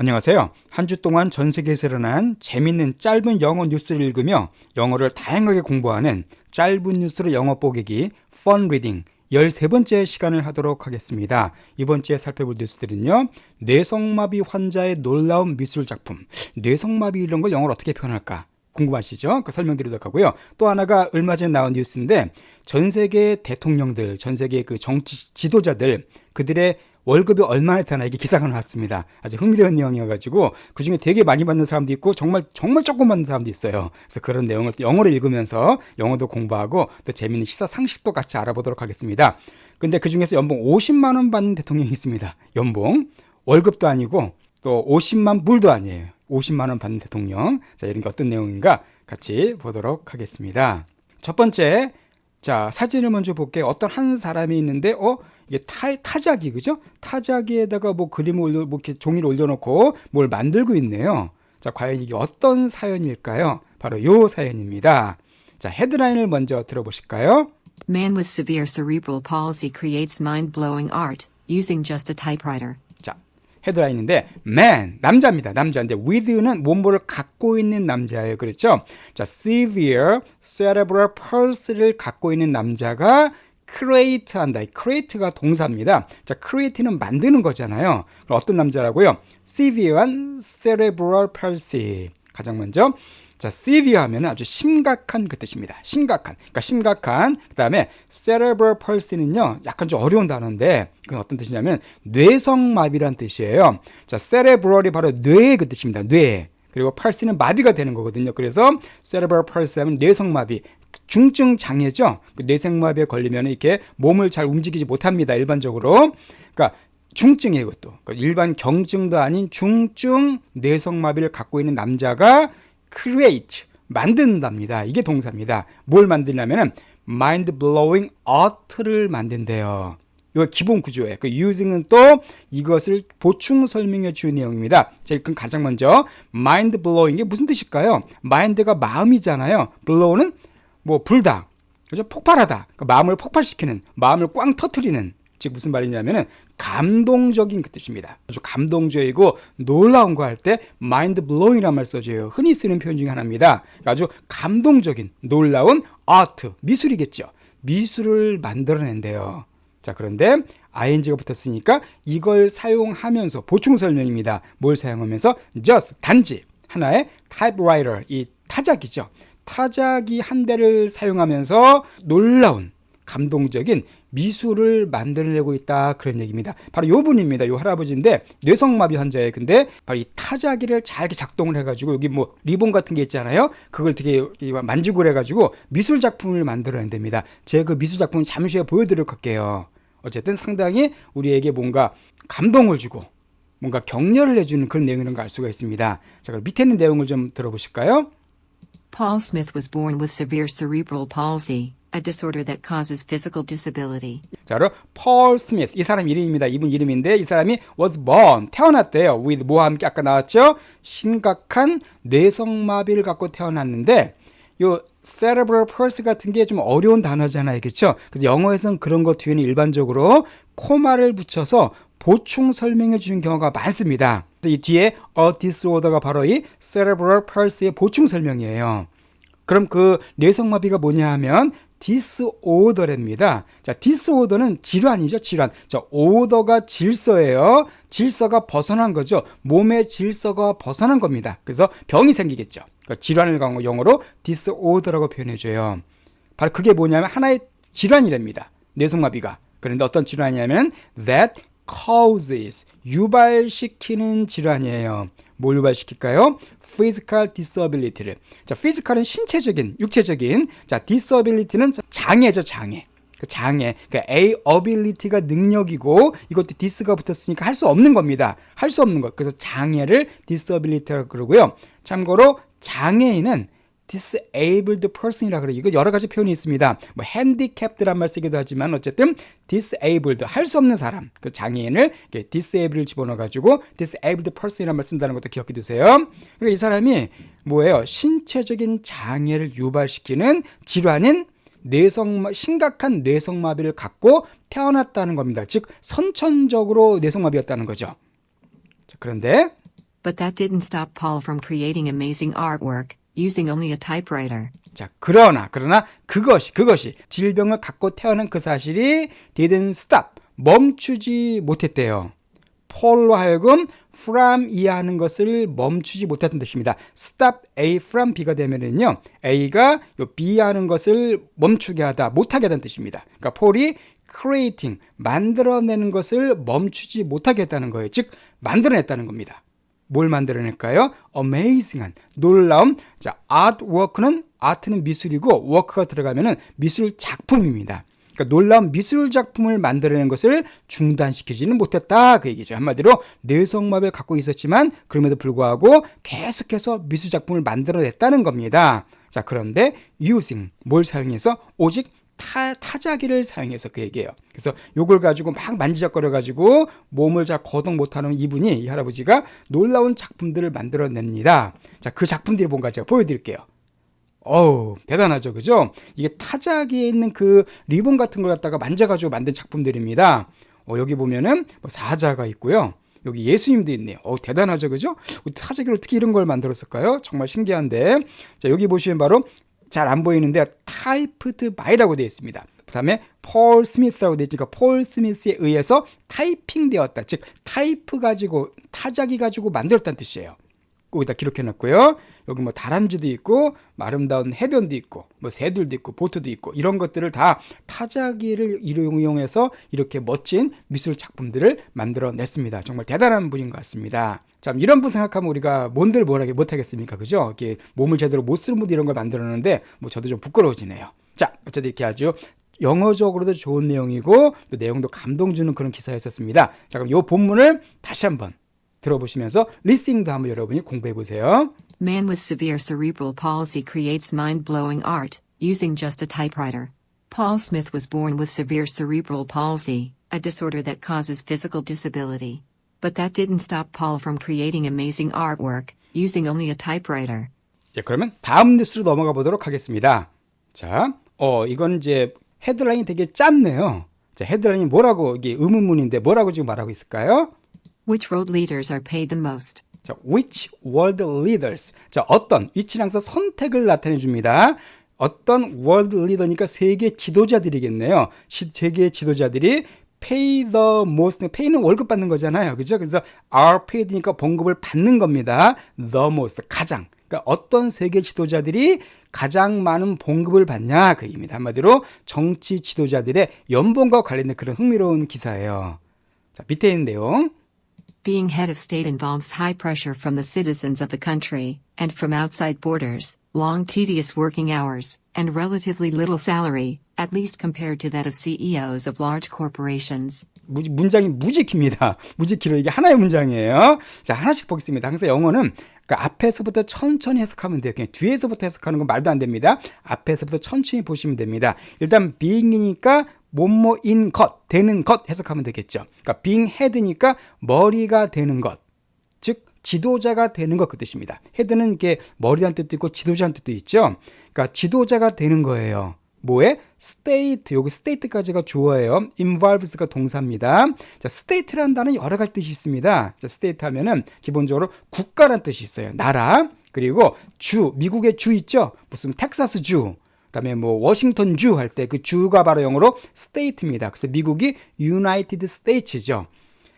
안녕하세요. 한 주 동안 전 세계에서 일어난 재밌는 짧은 영어 뉴스를 읽으며 영어를 다양하게 공부하는 짧은 뉴스로 영어 뽀개기 Fun Reading 13번째 시간을 하도록 하겠습니다. 이번 주에 살펴볼 뉴스들은요. 뇌성마비 환자의 놀라운 미술 작품. 뇌성마비 이런 걸 영어로 어떻게 표현할까? 궁금하시죠? 그 설명드리도록 하고요. 또 하나가 얼마 전에 나온 뉴스인데 전 세계 대통령들, 전 세계 그 정치 지도자들 그들의 월급이 얼마나 되나 이게 기사가 나왔습니다. 아주 흥미로운 내용이어가지고 그 중에 되게 많이 받는 사람도 있고 정말 조금 받는 사람도 있어요. 그래서 그런 내용을 또 영어로 읽으면서 영어도 공부하고 또 재미있는 시사 상식도 같이 알아보도록 하겠습니다. 근데 그 중에서 연봉 50만 원 받는 대통령이 있습니다. 연봉 월급도 아니고 또 50만 불도 아니에요. 50만 원 받는 대통령. 자, 이런 게 어떤 내용인가 같이 보도록 하겠습니다. 첫 번째, 자, 사진을 먼저 볼게요. 어떤 한 사람이 있는데, 이게 타자기, 그죠? 타자기에다가 뭐 그림을 뭐 이렇게 종이를 올려놓고 뭘 만들고 있네요. 자, 과연 이게 어떤 사연일까요? 바로 요 사연입니다. 자, 헤드라인을 먼저 들어보실까요? Man with severe cerebral palsy creates mind-blowing art using just a typewriter. 자, 헤드라인인데 man, 남자입니다. 남자인데 with는 뭔가를 갖고 있는 남자예요. 그렇죠? 자, severe cerebral palsy를 갖고 있는 남자가 create 한다. create가 동사입니다. 자, create는 만드는 거잖아요. 그럼 어떤 남자라고요? severe한 cerebral palsy. 가장 먼저 자, severe 하면 아주 심각한 그 뜻입니다. 심각한. 그러니까 심각한. 그다음에 cerebral palsy는요. 약간 좀 어려운 단어인데 그건 어떤 뜻이냐면 뇌성마비란 뜻이에요. 자, cerebral이 바로 뇌의 그 뜻입니다. 뇌. 그리고 palsy는 마비가 되는 거거든요. 그래서 cerebral palsy 하면 뇌성마비. 중증 장애죠. 그 뇌성마비에 걸리면 이렇게 몸을 잘 움직이지 못합니다. 일반적으로. 그러니까 중증이에요, 이것도. 그러니까 일반 경증도 아닌 중증 뇌성마비를 갖고 있는 남자가 create, 만든답니다. 이게 동사입니다. 뭘 만들냐면은 mind-blowing art를 만든대요. 이거 기본 구조예요. 그 using은 또 이것을 보충 설명해 주는 내용입니다. 자, 그럼 가장 먼저 mind-blowing 이게 무슨 뜻일까요? mind가 마음이잖아요. blow는 뭐 불다, 그죠? 폭발하다. 그러니까 마음을 폭발시키는, 마음을 꽝 터트리는. 즉 무슨 말이냐면은 감동적인 그 뜻입니다. 아주 감동적이고 놀라운 거 할 때 mind blowing이라는 말 써줘요. 흔히 쓰는 표현 중에 하나입니다. 아주 감동적인 놀라운 art, 미술이겠죠. 미술을 만들어낸대요. 자, 그런데 ing가 붙었으니까 이걸 사용하면서 보충 설명입니다. 뭘 사용하면서? just, 단지 하나의 typewriter, 이 타자기죠. 타자기 한 대를 사용하면서 놀라운 감동적인 미술을 만들어내고 있다, 그런 얘기입니다. 바로 요 분입니다. 요 할아버지인데 뇌성마비 환자예요. 근데 바로 이 타자기를 잘 이렇게 작동을 해가지고 여기 뭐 리본 같은 게 있잖아요. 그걸 되게 만지고 그래가지고 미술 작품을 만들어낸답니다. 제가 그 미술 작품 잠시 후에 보여드리도록 할게요. 어쨌든 상당히 우리에게 뭔가 감동을 주고 뭔가 격려를 해주는 그런 내용이라는 걸 알 수가 있습니다. 자, 그럼 밑에 있는 내용을 좀 들어보실까요? Paul Smith was born with severe cerebral palsy, a disorder that causes physical disability. 자, 바로 폴 스미스, 이 사람 이름입니다. 이분 이름인데 이 사람이 was born, 태어났대요. with 뭐와 함께 아까 나왔죠? 심각한 뇌성마비를 갖고 태어났는데 요 cerebral palsy 같은 게 좀 어려운 단어잖아요. 그렇죠? 그래서 영어에서는 그런 것 뒤에는 일반적으로 코마를 붙여서 보충 설명해 주는 경우가 많습니다. 이 뒤에 a disorder가 바로 이 cerebral palsy의 보충 설명이에요. 그럼 그 뇌성마비가 뭐냐 하면 disorder입니다. 자, disorder는 질환이죠, 질환. 자, order가 질서예요. 질서가 벗어난 거죠. 몸의 질서가 벗어난 겁니다. 그래서 병이 생기겠죠. 그러니까 질환을 영어로 disorder라고 표현해줘요. 바로 그게 뭐냐면 하나의 질환이랍니다. 뇌성마비가. 그런데 어떤 질환이냐면 that causes, 유발시키는 질환이에요. 뭘 유발시킬까요? physical disability를. 자, physical은 신체적인, 육체적인. 자, disability는 장애죠, 장애. 그 장애. 그러니까 A ability가 능력이고 이것도 dis가 붙었으니까 할 수 없는 겁니다. 할 수 없는 것. 그래서 장애를 disability라고 그러고요. 참고로 장애인은 disabled person이라 그래요. 이거 여러 가지 표현이 있습니다. 뭐 handicapped란 말 쓰기도 하지만 어쨌든 disabled, 할 수 없는 사람. 그 장애인을 disabled를 집어넣어 가지고 disabled person이란 말 쓴다는 것도 기억해 두세요. 그리고 이 사람이 뭐예요? 신체적인 장애를 유발시키는 질환인 심각한 뇌성마비를 갖고 태어났다는 겁니다. 즉 선천적으로 뇌성마비였다는 거죠. 자, 그런데 But that didn't stop Paul from creating amazing artwork, using only a typewriter. 자, 그러나 그것이 질병을 갖고 태어난 그 사실이 didn't stop, 멈추지 못했대요. 폴로 하여금 from 이해하는 것을 멈추지 못했던 뜻입니다. stop A from B가 되면은요, A가 요 B 하는 것을 멈추게 하다, 못하게 하다는 뜻입니다. 그러니까 폴이 creating, 만들어내는 것을 멈추지 못하게 했다는 거예요. 즉, 만들어냈다는 겁니다. 뭘 만들어낼까요? amazing한, 놀라운. 자, artwork는, 아트는 미술이고 work가 들어가면은 미술 작품입니다. 그러니까 놀라운 미술 작품을 만들어낸 것을 중단시키지는 못했다, 그 얘기죠. 한마디로 뇌성마비를 갖고 있었지만 그럼에도 불구하고 계속해서 미술 작품을 만들어냈다는 겁니다. 자, 그런데 using, 뭘 사용해서? 오직 타자기를 사용해서 그 얘기예요. 그래서 요걸 가지고 막 만지작거려 가지고 몸을 잘 거동 못하는 이분이, 이 할아버지가 놀라운 작품들을 만들어냅니다. 자, 그 작품들이 뭔가 제가 보여드릴게요. 어우, 대단하죠, 그죠? 이게 타자기에 있는 그 리본 같은 걸 갖다가 만져가지고 만든 작품들입니다. 여기 보면은 뭐 사자가 있고요. 여기 예수님도 있네요. 대단하죠, 그죠? 타자기로 어떻게 이런 걸 만들었을까요? 정말 신기한데. 자, 여기 보시면 바로 잘 안 보이는데 typed by라고 되어 있습니다. 그 다음에 폴 스미스라고 되어 있으니까 폴 스미스에 의해서 타이핑되었다. 즉 타이프 가지고, 타자기 가지고 만들었다는 뜻이에요. 거기다 기록해놨고요. 여기 뭐 다람쥐도 있고, 아름다운 해변도 있고, 뭐 새들도 있고, 보트도 있고, 이런 것들을 다 타자기를 이용해서 이렇게 멋진 미술 작품들을 만들어냈습니다. 정말 대단한 분인 것 같습니다. 자, 이런 분 생각하면 우리가 뭔들 못하겠습니까? 그죠? 이렇게 몸을 제대로 못 쓰는 분들 이런 걸 만들었는데, 뭐 저도 좀 부끄러워지네요. 자, 어쨌든 이렇게 아주 영어적으로도 좋은 내용이고, 또 내용도 감동 주는 그런 기사였었습니다. 자, 그럼 이 본문을 다시 한번 들어보시면서 리스닝도 한번 여러분이 공부해 보세요. Man with severe cerebral palsy creates mind-blowing art, using just a typewriter. Paul Smith was born with severe cerebral palsy, a disorder that causes physical disability. But that didn't stop Paul from creating amazing artwork, using only a typewriter. 예, 그러면 다음 뉴스로 넘어가 보도록 하겠습니다. 자, 이건 이제 헤드라인이 되게 짧네요. 자, 헤드라인이 뭐라고, 이게 의문문인데 뭐라고 지금 말하고 있을까요? Which world leaders are paid the most? 자, which world leaders. 자, 어떤, which는 항상 선택을 나타내 줍니다. 어떤 world leader니까 세계 지도자들이겠네요. 세계 지도자들이 pay the most. pay는 월급 받는 거잖아요. 그죠? 그래서 are paid니까 봉급을 받는 겁니다. the most, 가장. 그러니까 어떤 세계 지도자들이 가장 많은 봉급을 받냐, 그 얘기입니다. 한마디로 정치 지도자들의 연봉과 관련된 그런 흥미로운 기사예요. 자, 밑에 있는 내용. Being head of state involves high pressure from the citizens of the country, and from outside borders, long tedious working hours, and relatively little salary, at least compared to that of CEOs of large corporations. 문장이 무지깁니다. 무지기로 이게 하나의 문장이에요. 자, 하나씩 보겠습니다. 항상 영어는 그러니까 앞에서부터 천천히 해석하면 돼요. 그냥 뒤에서부터 해석하는 건 말도 안 됩니다. 앞에서부터 천천히 보시면 됩니다. 일단 being이니까 뭐뭐인 것, 되는 것 해석하면 되겠죠. 그러니까 being head니까 머리가 되는 것, 즉 지도자가 되는 것, 그 뜻입니다. 헤드는 이게 머리란 뜻도 있고 지도자란 뜻도 있죠. 그러니까 지도자가 되는 거예요. 뭐에? state, 여기 state까지가 주어예요. involves가 동사입니다. 자, state라는 단어는 여러 가지 뜻이 있습니다. 자, state 하면은 기본적으로 국가란 뜻이 있어요. 나라. 그리고 주, 미국의 주 있죠? 무슨 텍사스 주, 그다음에 뭐 워싱턴 주 할 때 그 주가 바로 영어로 state입니다. 그래서 미국이 United States죠.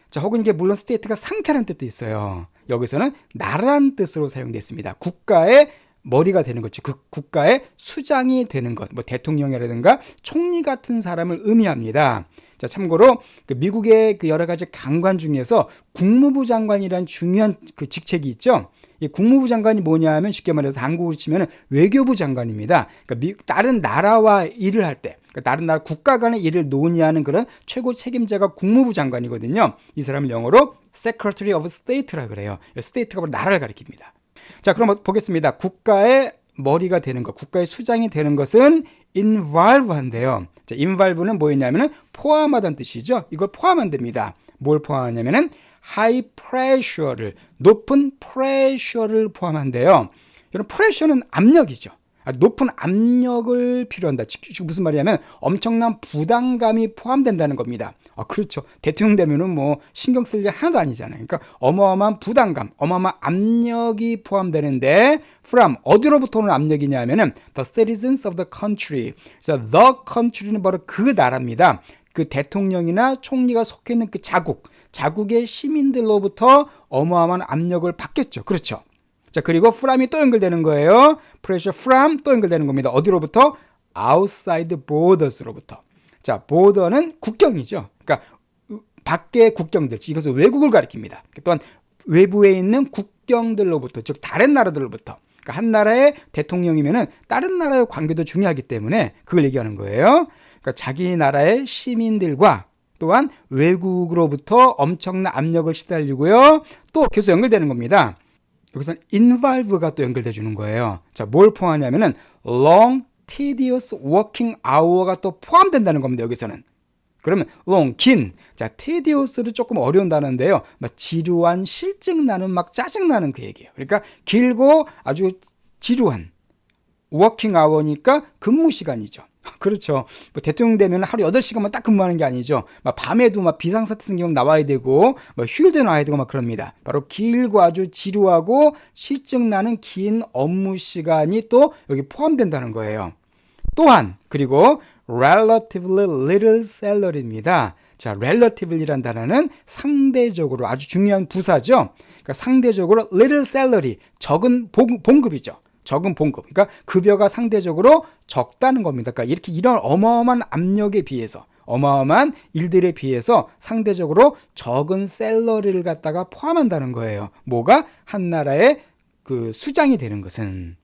자, 혹은 이게 물론 state가 상태라는 뜻도 있어요. 여기서는 나라는 뜻으로 사용됐습니다. 국가의 머리가 되는 거죠. 그 국가의 수장이 되는 것, 뭐 대통령이라든가 총리 같은 사람을 의미합니다. 자, 참고로 그 미국의 그 여러 가지 장관 중에서 국무부 장관이라는 중요한 그 직책이 있죠. 이 국무부 장관이 뭐냐 하면 쉽게 말해서 한국으로 치면 외교부 장관입니다. 그러니까 다른 나라와 일을 할 때, 그러니까 다른 나라 국가 간의 일을 논의하는 그런 최고 책임자가 국무부 장관이거든요. 이 사람을 영어로 Secretary of State라 그래요. State가 바로 나라를 가리킵니다. 자, 그럼 보겠습니다. 국가의 머리가 되는 것, 국가의 수장이 되는 것은 involve 한대요. 자, involve는 뭐였냐면은 포함하다는 뜻이죠. 이걸 포함한답니다. 뭘 포함하냐면은 high pressure를, 높은 pressure를 포함한대요. 여러분, pressure는 압력이죠. 높은 압력을 필요한다. 즉 무슨 말이냐면 엄청난 부담감이 포함된다는 겁니다. 그렇죠. 대통령 되면은 뭐 신경 쓸 일 하나도 아니잖아요. 그러니까 어마어마한 부담감, 어마어마한 압력이 포함되는데 from 어디로부터 오는 압력이냐면은 the citizens of the country. 그래서 the country는 바로 그 나라입니다. 그 대통령이나 총리가 속해 있는 그 자국의 시민들로부터 어마어마한 압력을 받겠죠. 그렇죠. 자, 그리고 from이 또 연결되는 거예요. pressure from 또 연결되는 겁니다. 어디로부터? outside borders로부터. 자, border는 국경이죠. 그러니까 밖의 국경들, 이것은 외국을 가리킵니다. 또한 외부에 있는 국경들로부터, 즉 다른 나라들로부터. 그러니까 한 나라의 대통령이면은 다른 나라의 관계도 중요하기 때문에 그걸 얘기하는 거예요. 그러니까 자기 나라의 시민들과 또한 외국으로부터 엄청난 압력을 시달리고요. 또 계속 연결되는 겁니다. 여기서 involve가 또 연결돼 주는 거예요. 자, 뭘 포함하냐면은 long, tedious working hour가 또 포함된다는 겁니다. 여기서는. 그러면 long, 긴. 자, tedious도 조금 어려운 단어인데요. 막 지루한, 실증나는, 막 짜증나는 그 얘기예요. 그러니까 길고 아주 지루한 working hour니까 근무 시간이죠. 그렇죠. 뭐 대통령 되면 하루 8시간만 딱 근무하는 게 아니죠. 막 밤에도 막 비상사태 생기면 나와야 되고, 뭐 휴일도 나와야 되고 막 그럽니다. 바로 길고 아주 지루하고 실증나는 긴 업무 시간이 또 여기 포함된다는 거예요. 또한, 그리고 relatively little salary입니다. 자, relativelly란 단어는 상대적으로 아주 중요한 부사죠. 그러니까 상대적으로 little salary, 적은 봉급이죠. 적은 봉급. 그러니까 급여가 상대적으로 적다는 겁니다. 그러니까 이런 어마어마한 압력에 비해서, 어마어마한 일들에 비해서 상대적으로 적은 샐러리를 갖다가 포함한다는 거예요. 뭐가? 한 나라의 그 수장이 되는 것은.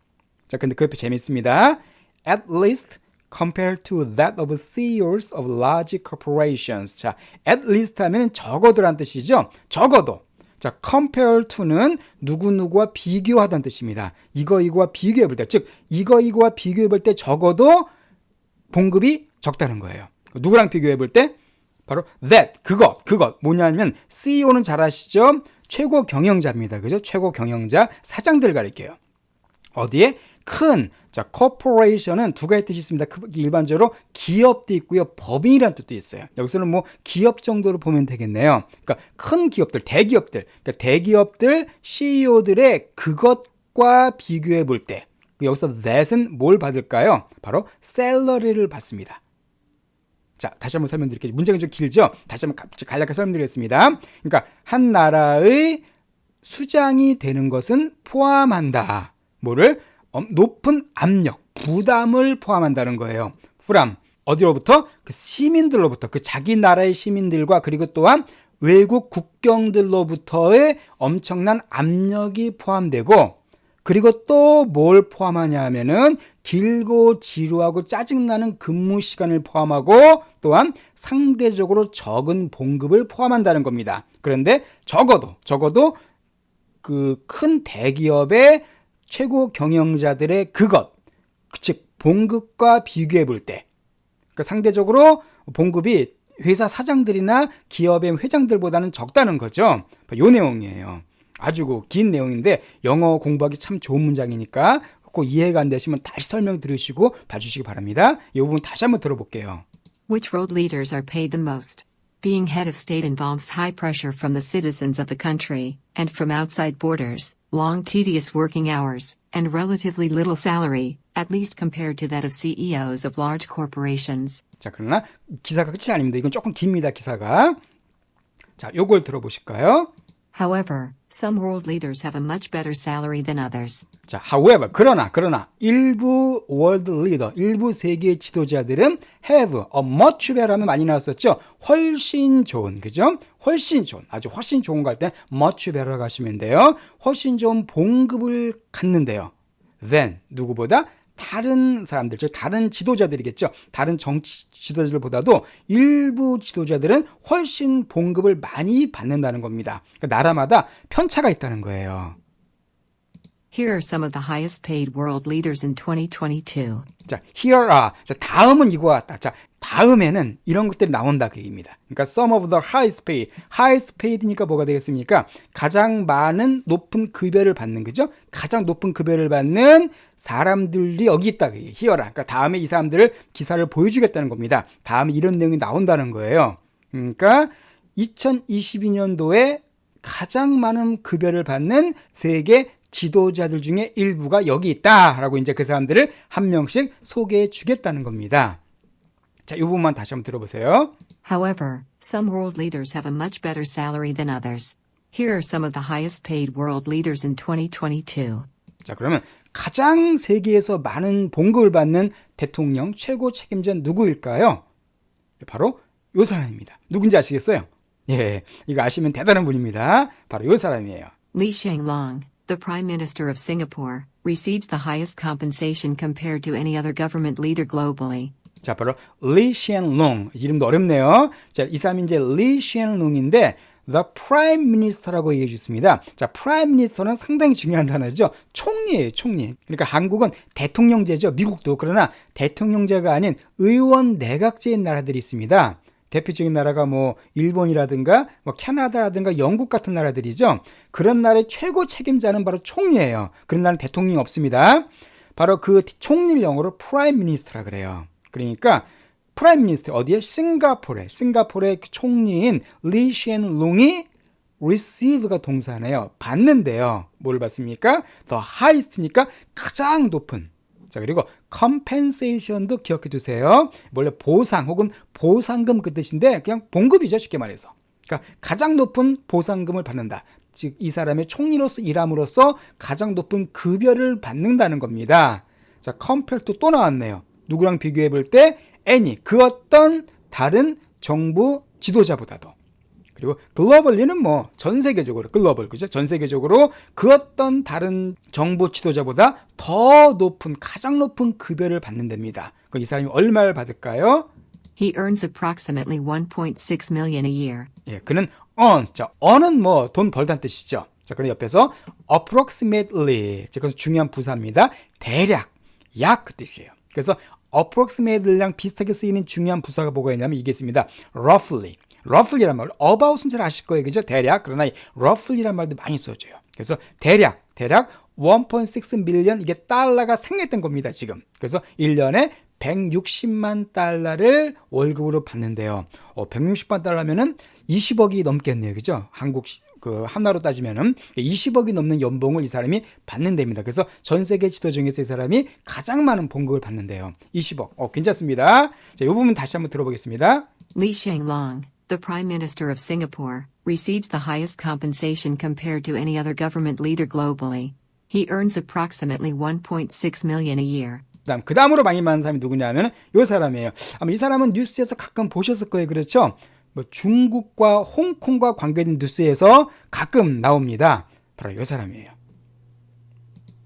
자, 근데 그 옆에 재밌습니다. At least compared to that of CEOs of large corporations. 자, at least 하면 적어도란 뜻이죠. 적어도. 자, compare to는 누구누구와 비교하다는 뜻입니다. 이거와 비교해 볼 때, 즉 이거와 비교해 볼 때 적어도 봉급이 적다는 거예요. 누구랑 비교해 볼 때? 바로 that, 그것 뭐냐면 CEO는 잘 아시죠? 최고 경영자입니다. 그죠? 최고 경영자, 사장들 가리켜요. 어디에? 큰, 자, corporation은 두 가지 뜻이 있습니다. 일반적으로 기업도 있고요, 법인이라는 뜻도 있어요. 여기서는 뭐 기업 정도로 보면 되겠네요. 그러니까 큰 기업들, 대기업들, 그러니까 대기업들 CEO들의 그것과 비교해 볼 때, 여기서 that은 뭘 받을까요? 바로 샐러리를 받습니다. 자, 다시 한번 설명드릴게요. 문장이 좀 길죠? 다시 한번 간략하게 설명드리겠습니다. 그러니까 한 나라의 수장이 되는 것은 포함한다. 뭐를? 높은 압력, 부담을 포함한다는 거예요. from 어디로부터? 그 시민들로부터, 그 자기 나라의 시민들과 그리고 또한 외국 국경들로부터의 엄청난 압력이 포함되고, 그리고 또 뭘 포함하냐 하면은 길고 지루하고 짜증나는 근무 시간을 포함하고 또한 상대적으로 적은 봉급을 포함한다는 겁니다. 그런데 적어도 그 큰 대기업의 최고 경영자들의 그것, 즉 봉급과 비교해 볼 때, 그러니까 상대적으로 봉급이 회사 사장들이나 기업의 회장들보다는 적다는 거죠. 이 내용이에요. 아주 긴 내용인데 영어 공부하기 참 좋은 문장이니까 꼭 이해가 안 되시면 다시 설명 들으시고 봐주시기 바랍니다. 이 부분 다시 한번 들어볼게요. Which world leaders are paid the most? Being head of state involves high pressure from the citizens of the country, and from outside borders, long tedious working hours, and relatively little salary, at least compared to that of CEOs of large corporations. 자, 그러나 기사가 끝이 아닙니다. 이건 조금 깁니다, 기사가. 자, 요걸 들어보실까요? However, some world leaders have a much better salary than others. 자, however, 그러나 일부 world leader, 일부 세계 지도자들은 have a much better 하면 많이 나왔었죠. 훨씬 좋은, 그죠? 훨씬 좋은, 아주 훨씬 좋은 거 할 때 much better 가시면 돼요. 훨씬 좋은 봉급을 갖는데요. than 누구보다? 다른 사람들, 즉 다른 지도자들이겠죠. 다른 정치 지도자들보다도 일부 지도자들은 훨씬 봉급을 많이 받는다는 겁니다. 그러니까 나라마다 편차가 있다는 거예요. Here are some of the highest paid world leaders in 2022. 자, here are. 자, 다음은 이거와 같다. 자, 다음에는 이런 것들이 나온다 그 얘기입니다. 그러니까 some of the highest paid. highest paid니까 뭐가 되겠습니까? 가장 많은 높은 급여를 받는 거죠. 가장 높은 급여를 받는 사람들이 여기 있다. 그 here라. 그러니까 다음에 이 사람들을 기사를 보여주겠다는 겁니다. 다음에 이런 내용이 나온다는 거예요. 그러니까 2022년도에 가장 많은 급여를 받는 세계 지도자들 중에 일부가 여기 있다라고 이제 그 사람들을 한 명씩 소개해 주겠다는 겁니다. 자, 이 부분만 다시 한번 들어보세요. However, some world leaders have a much better salary than others. Here are some of the highest paid world leaders in 2022. 자, 그러면 가장 세계에서 많은 봉급을 받는 대통령 최고 책임자 누구일까요? 바로 이 사람입니다. 누군지 아시겠어요? 예, 이거 아시면 대단한 분입니다. 바로 이 사람이에요. Lee Hsien Loong, the Prime Minister of Singapore, receives the highest compensation compared to any other government leader globally. 자, 바로 Lee Hsien Loong. 이름도 어렵네요. 자, 이 사람이 이제 Lee Hsien Loong인데 The Prime Minister라고 얘기해 주셨습니다. 자, Prime Minister는 상당히 중요한 단어죠. 총리예요, 총리. 그러니까 한국은 대통령제죠. 미국도. 그러나 대통령제가 아닌 의원 내각제인 나라들이 있습니다. 대표적인 나라가 뭐 일본이라든가 뭐 캐나다라든가 영국 같은 나라들이죠. 그런 나라의 최고 책임자는 바로 총리예요. 그런 나라는 대통령이 없습니다. 바로 그 총리를 영어로 Prime Minister라 그래요. 그러니까 프라임 미니스터 어디에? 싱가포르의 그 총리인 리 시엔 룽이 receive가 동사네요. 받는데요. 뭘 받습니까? The highest니까 가장 높은. 자, 그리고 compensation도 기억해 두세요. 원래 보상 혹은 보상금 그 뜻인데 그냥 봉급이죠. 쉽게 말해서. 그러니까 가장 높은 보상금을 받는다. 즉 이 사람의 총리로서 일함으로써 가장 높은 급여를 받는다는 겁니다. 자, compare to 또 나왔네요. 누구랑 비교해 볼 때 any 그 어떤 다른 정부 지도자보다도. 그리고 글로벌리는 뭐 전 세계적으로 글로벌 그죠? 전 세계적으로 그 어떤 다른 정부 지도자보다 더 높은 가장 높은 급여를 받는답니다. 그럼 이 사람이 얼마를 받을까요? He earns approximately 1.6 million a year. 예, 그는 earns. 자, earn은 뭐 돈 벌다는 뜻이죠. 자, 그럼 옆에서 approximately. 자, 그래서 중요한 부사입니다. 대략, 약 그 뜻이에요. 그래서 approximately랑 비슷하게 쓰이는 중요한 부사가 뭐가 있냐면 이게 있습니다. roughly. roughly란 말, about은 잘 아실 거예요. 그죠? 대략. 그러나 이 roughly란 말도 많이 써줘요. 그래서 대략 1.6 밀리언 이게 달러가 생겼던 겁니다. 지금. 그래서 1년에 160만 달러를 월급으로 받는데요. 160만 달러면은 20억이 넘겠네요. 그죠? 한국 그 하나로 따지면은 20억이 넘는 연봉을 이 사람이 받는답니다. 그래서 전 세계 지도 중에서 이 사람이 가장 많은 봉급을 받는데요. 20억. 괜찮습니다. 자, 이 부분 다시 한번 들어보겠습니다. Lee Hsien Loong, the Prime Minister of Singapore, receives the highest compensation compared to any other government leader globally. He earns approximately 1.6 million a year. 그 다음으로 많이 많은 사람이 누구냐면 이 사람이에요. 아마 이 사람은 뉴스에서 가끔 보셨을 거예요. 그렇죠? 뭐 중국과 홍콩과 관계된 뉴스에서 가끔 나옵니다. 바로 이 사람이에요.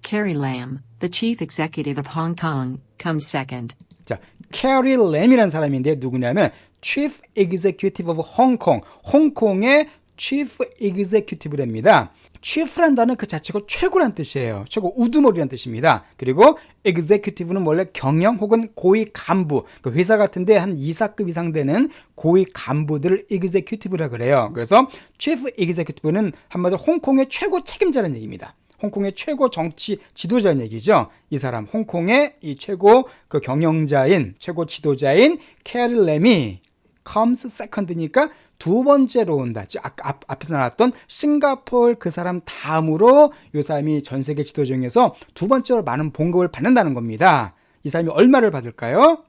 Carrie Lam, the Chief Executive of Hong Kong, comes second. 자, 캐리 램이라는 사람인데 누구냐면 Chief Executive of Hong Kong, 홍콩의 Chief Executive랍니다. Chief란 단어는 그 자체가 최고란 뜻이에요. 최고, 우두머리란 뜻입니다. 그리고 Executive는 원래 경영 혹은 고위 간부, 그 회사 같은데 한 이사급 이상 되는 고위 간부들을 Executive라 그래요. 그래서 Chief Executive는 한마디로 홍콩의 최고 책임자라는 얘기입니다. 홍콩의 최고 정치 지도자는 얘기죠. 이 사람 홍콩의 이 최고 그 경영자인 최고 지도자인 캐리 램이 comes second니까 두 번째로 온다. 앞에서 나왔던 싱가포르 그 사람 다음으로 이 사람이 전 세계 지도 중에서 두 번째로 많은 봉급을 받는다는 겁니다. 이 사람이 얼마를 받을까요?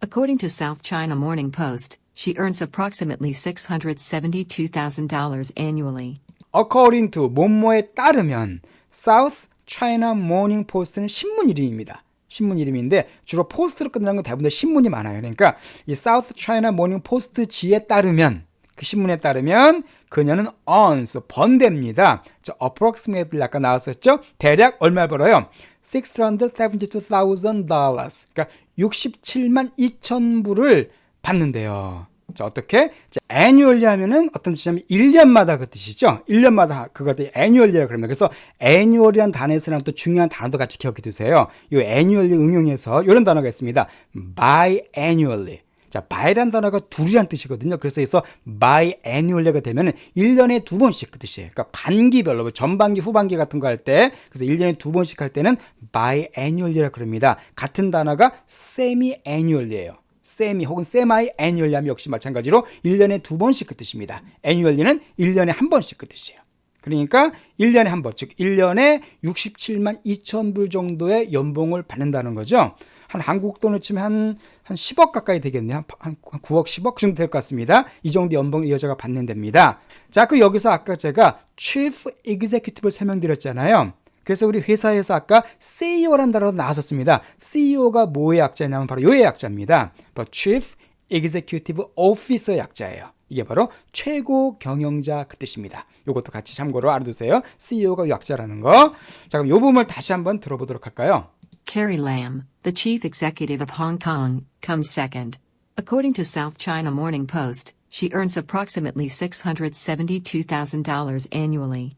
According to South China Morning Post, she earns approximately $672,000 annually. According to 뭐뭐에 따르면 South China Morning Post는 신문 이름입니다. 신문 이름인데 주로 포스트로 끝나는 건 대부분 다 신문이 많아요. 그러니까 이 South China Morning Post지에 따르면 그 신문에 따르면 그녀는 earns 번답니다. 자, approximately 아까 나왔었죠? 대략 얼마 벌어요? $672,000. 그러니까 67만 2천 불을 받는데요. 자, 어떻게? 자, annually 하면은 어떤 뜻이냐면 1년마다 그 뜻이죠. 1년마다 그것도 annually라고 그러면 그래서 annual이라는 단어에서는 또 중요한 단어도 같이 기억해 두세요. 이 annually 응용해서 이런 단어가 있습니다. biannually. 자, by란 단어가 둘이란 뜻이거든요. 그래서 여기서 biannually가 되면 1년에 2번씩 그 뜻이에요. 그러니까 반기별로 전반기, 후반기 같은 거 할 때 그래서 1년에 2번씩 할 때는 biannually라고 그럽니다. 같은 단어가 semi-annually예요. 세미 혹은 semi-annually 하면 역시 마찬가지로 1년에 2번씩 그 뜻입니다. annually는 1년에 한 번씩 그 뜻이에요. 그러니까 1년에 한 번, 즉 1년에 67만 2천 불 정도의 연봉을 받는다는 거죠. 한 한국 돈으로 치면 한 10억 가까이 되겠네요. 한 9억, 10억 정도 될 것 같습니다. 이 정도 연봉 이 여자가 받는 됩니다. 자, 그 여기서 아까 제가 Chief Executive를 설명드렸잖아요. 그래서 우리 회사에서 아까 CEO라는 단어가 나왔었습니다. CEO가 뭐의 약자냐면 바로 요의 약자입니다. 바로 Chief Executive Officer 약자예요. 이게 바로 최고 경영자 그 뜻입니다. 이것도 같이 참고로 알아두세요. CEO가 약자라는 거. 자, 그럼 이 부분을 다시 한번 들어보도록 할까요? Carrie Lam, the chief executive of Hong Kong, comes second. According to South China Morning Post, she earns approximately $672,000 annually.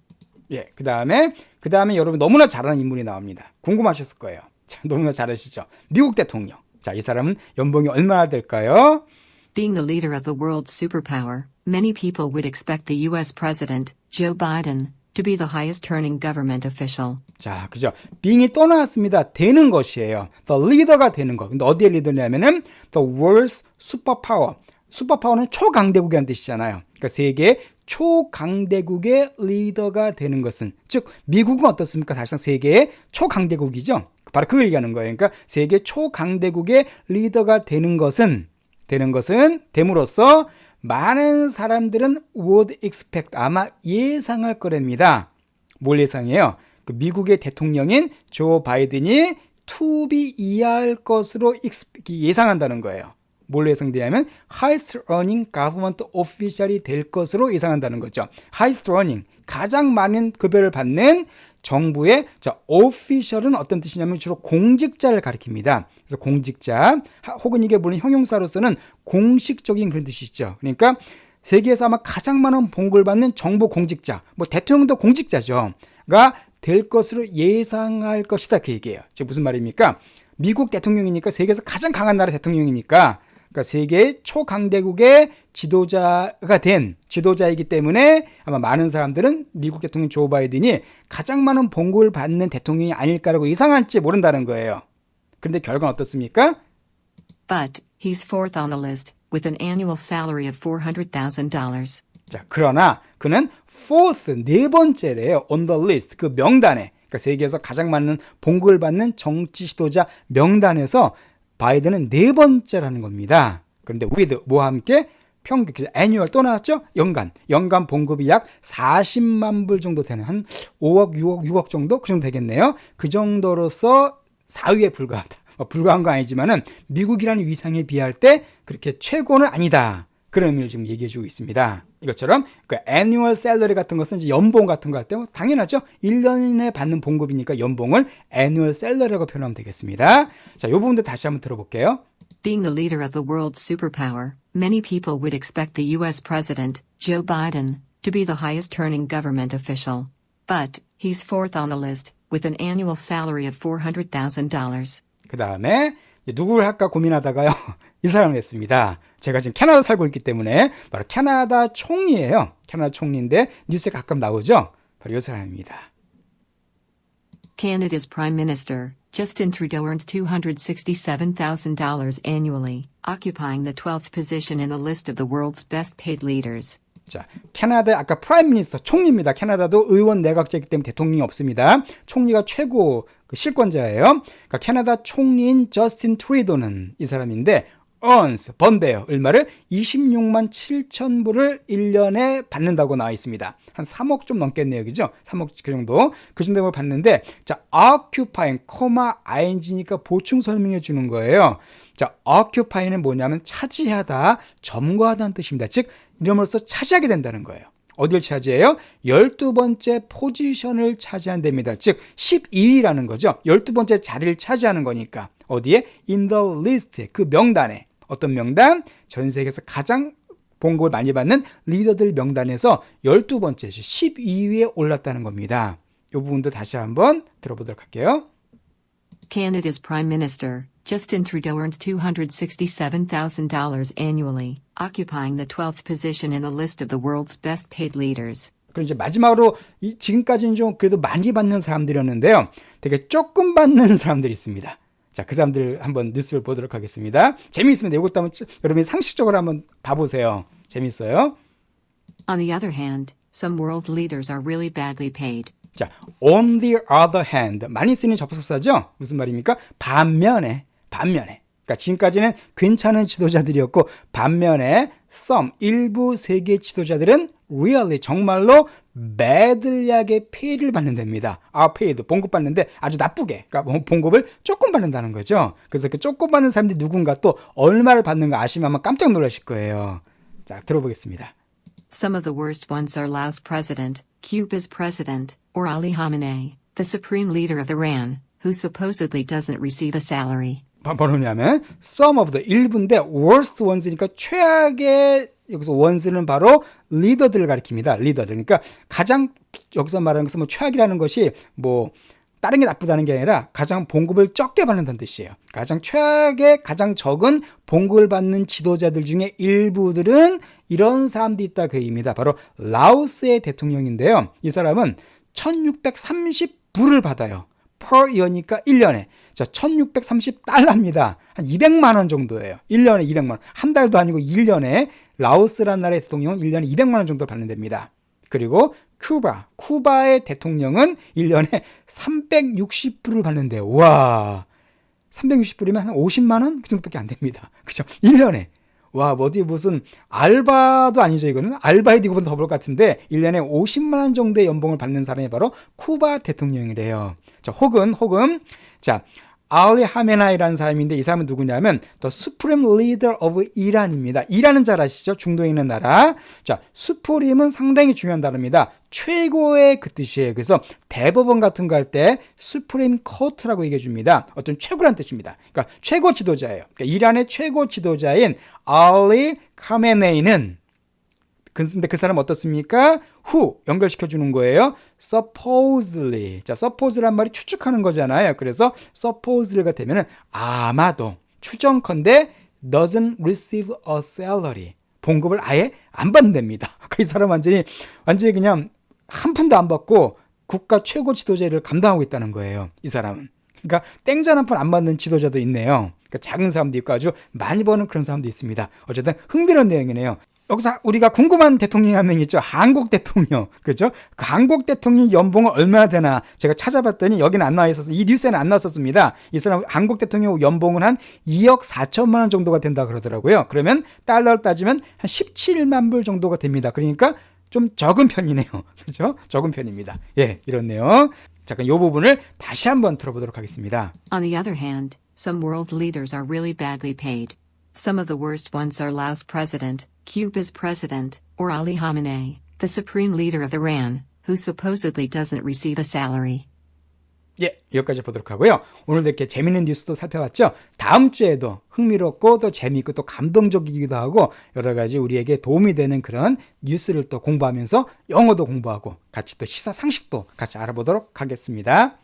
예, 그 다음에 여러분 너무나 잘하는 인물이 나옵니다. 궁금하셨을 거예요. 자, 너무나 잘하시죠? 미국 대통령. 자, 이 사람은 연봉이 얼마나 될까요? Being the leader of the world's superpower, many people would expect the U.S. President, Joe Biden, to be the highest earning government official. 자, 그죠? being이 또 나왔습니다. 되는 것이에요. the leader가 되는 거. 근데 어디에 리더냐면은 the world's superpower. 슈퍼파워는 초강대국이라는 뜻이잖아요. 그러니까 세계 초강대국의 리더가 되는 것은, 즉 미국은 어떻습니까? 사실상 세계의 초강대국이죠. 바로 그걸 얘기하는 거예요. 그러니까 세계 초강대국의 리더가 됨으로써 많은 사람들은 would expect, 아마 예상할 거랍니다. 뭘 예상해요? 그 미국의 대통령인 조 바이든이 to be 이하할 것으로 예상한다는 거예요. 뭘로 예상되냐면 highest earning government official이 될 것으로 예상한다는 거죠. highest earning, 가장 많은 급여를 받는 정부의 official은 어떤 뜻이냐면 주로 공직자를 가리킵니다. 그래서 공직자, 혹은 이게 물론 형용사로서는 공식적인 그런 뜻이죠. 그러니까 세계에서 아마 가장 많은 봉급을 받는 정부 공직자, 뭐 대통령도 공직자죠. 가 될 것으로 예상할 것이다, 그 얘기예요. 즉 무슨 말입니까? 미국 대통령이니까 세계에서 가장 강한 나라 대통령이니까, 그러니까 세계 초강대국의 지도자이기 때문에 아마 많은 사람들은 미국 대통령 조 바이든이 가장 많은 봉급을 받는 대통령이 아닐까라고 예상할지 모른다는 거예요. 그런데 결과는 어떻습니까? But he's fourth on the list with an annual salary of $400,000. 자, 그러나 그는 fourth, 네 번째래요. on the list, 그 명단에, 그러니까 세계에서 가장 많은 봉급을 받는 정치 지도자 명단에서 바이든은 네 번째라는 겁니다. 그런데 with, 뭐와 함께? 평균, annual 또 나왔죠? 연간 봉급이 약 40만 불 정도 되는, 한 5억, 6억 정도? 그 정도 되겠네요. 그 정도로서 4위에 불과하다. 불과한 건 아니지만은 미국이라는 위상에 비할 때 그렇게 최고는 아니다. 그런 의미를 지금 얘기해 주고 있습니다. 이것처럼 그 annual salary 같은 것은 이제 연봉 같은 거 할 때 당연하죠. 1년에 받는 봉급이니까 연봉을 annual salary라고 표현하면 되겠습니다. 자, 이 부분도 다시 한번 들어볼게요. Being the leader of the world's superpower, many people would expect the U.S. President, Joe Biden, to be the highest earning government official. But he's fourth on the list with an annual salary of $400,000. 그 다음에 누구를 할까 고민하다가요. 이 사람을 했습니다. 제가 지금 캐나다 살고 있기 때문에 바로 캐나다 총리예요. 캐나다 총리인데 뉴스에 가끔 나오죠. 바로 이 사람입니다. Canada's Prime Minister, Justin Trudeau earns $267,000 annually, occupying the 12th position in the list of the world's best paid leaders. 자, 캐나다 아까 프라임 미니스터 총리입니다. 캐나다도 의원 내각제이기 때문에 대통령이 없습니다. 총리가 최고 실권자예요. 그러니까 캐나다 총리인 저스틴 트루도는 이 사람인데 earns, 번대요. 얼마를? 26만 7천 불을 1년에 받는다고 나와 있습니다. 한 3억 좀 넘겠네요. 그죠? 3억 그 정도. 그 정도를 받는데, 자, occupying, ing니까 보충 설명해 주는 거예요. 자, occupy는 뭐냐면 차지하다, 점거하다는 뜻입니다. 즉, 이름으로써 차지하게 된다는 거예요. 어딜 차지해요? 12번째 포지션을 차지한답니다. 즉 12위라는 거죠. 12번째 자리를 차지하는 거니까. 어디에? In the list, 그 명단에. 어떤 명단? 전 세계에서 가장 봉급을 많이 받는 리더들 명단에서 12번째, 12위에 올랐다는 겁니다. 이 부분도 다시 한번 들어보도록 할게요. Canada's Prime Minister, Justin Trudeau earns $267,000 annually, occupying the 12th position in the list of the world's best paid leaders. 그리고 이제 마지막으로 지금까지는 좀 그래도 많이 받는 사람들이었는데요. 되게 조금 받는 사람들이 있습니다. 자, 그 사람들 한번 뉴스를 보도록 하겠습니다. 재미있습니다. 이것도 한번 여러분이 상식적으로 한번 봐보세요. 재미있어요. On the other hand, some world leaders are really badly paid. 자, on the other hand 많이 쓰는 접속사죠. 무슨 말입니까? 반면에. 그러니까 지금까지는 괜찮은 지도자들이었고 반면에 some 일부 세계 지도자들은 really 정말로 badly하게 페이를 받는답니다. paid 봉급 받는데 아주 나쁘게. 그러니까 봉급을 조금 받는다는 거죠. 그래서 그 조금 받는 사람들이 누군가 또 얼마를 받는가 아시면 아마 깜짝 놀라실 거예요. 자, 들어보겠습니다. Some of the worst ones are Laos president, Cuba's president, or Ali Khamenei, the supreme leader of Iran, who supposedly doesn't receive a salary. 뭐냐면 some of the 일부인데 worst ones니까 최악의 여기서 ones는 바로 리더들을 가리킵니다. 리더들. 그러니까 가장 여기서 말하는 것은 뭐 최악이라는 것이 뭐 다른 게 나쁘다는 게 아니라 가장 봉급을 적게 받는다는 뜻이에요. 가장 최악의 가장 적은 봉급을 받는 지도자들 중에 일부들은 이런 사람들이 있다 그 의미입니다. 바로 라오스의 대통령인데요. 이 사람은 1630불을 받아요. per year니까 1년에. 자, 1630달러입니다. 한 200만 원 정도예요. 1년에 200만 원. 한 달도 아니고 1년에 라오스라는 나라의 대통령은 1년에 200만 원 정도 받는답니다. 그리고 쿠바의 대통령은 1년에 360불을 받는데요. 와, 360불이면 한 50만 원? 그 정도밖에 안 됩니다. 그죠? 1년에. 와, 어디 무슨 알바도 아니죠, 이거는. 알바에도 이거보다 더 벌 것 같은데 1년에 50만 원 정도의 연봉을 받는 사람이 바로 쿠바 대통령이래요. 자, 혹은 자, 알리 하메나이라는 사람인데 이 사람은 누구냐면 The Supreme Leader of Iran입니다. 이란은 잘 아시죠? 중동에 있는 나라. 자, 수프림은 상당히 중요한 단어입니다. 최고의 그 뜻이에요. 그래서 대법원 같은 거 할 때 Supreme Court라고 얘기해 줍니다. 어떤 최고란 뜻입니다. 그러니까 최고 지도자예요. 그러니까 이란의 최고 지도자인 알리 카메네이는 근데 그 사람 어떻습니까? who 연결시켜 주는 거예요. supposedly. 자, suppose란 말이 추측하는 거잖아요. 그래서 supposedly가 되면은 아마도 추정컨대 doesn't receive a salary. 봉급을 아예 안 받는답니다. 이 사람 완전히 그냥 한 푼도 안 받고 국가 최고 지도자를 감당하고 있다는 거예요. 이 사람은. 그러니까 땡전 한 푼 안 받는 지도자도 있네요. 그러니까 작은 사람도 있고 아주 많이 버는 그런 사람도 있습니다. 어쨌든 흥미로운 내용이네요. 여기서 우리가 궁금한 대통령이 한 명 있죠. 한국 대통령. 그렇죠? 그 한국 대통령 연봉은 얼마나 되나 제가 찾아봤더니 여기는 안 나와 있어서 이 뉴스에는 안 나왔었습니다. 이 사람 한국 대통령 연봉은 한 2억 4천만 원 정도가 된다 그러더라고요. 그러면 달러로 따지면 한 17만 불 정도가 됩니다. 그러니까 좀 적은 편이네요. 그렇죠? 적은 편입니다. 예, 이렇네요. 잠깐 이 부분을 다시 한번 들어보도록 하겠습니다. On the other hand, some world leaders are really badly paid. Some of the worst ones are Laos president, Cuba's president, or Ali Khamenei, the supreme leader of Iran, who supposedly doesn't receive a salary. 예, 여기까지 보도록 하고요. 오늘도 이렇게 재미있는 뉴스도 살펴봤죠. 다음 주에도 흥미롭고 또 재미있고 또 감동적이기도 하고 여러 가지 우리에게 도움이 되는 그런 뉴스를 또 공부하면서 영어도 공부하고 같이 또 시사 상식도 같이 알아보도록 하겠습니다.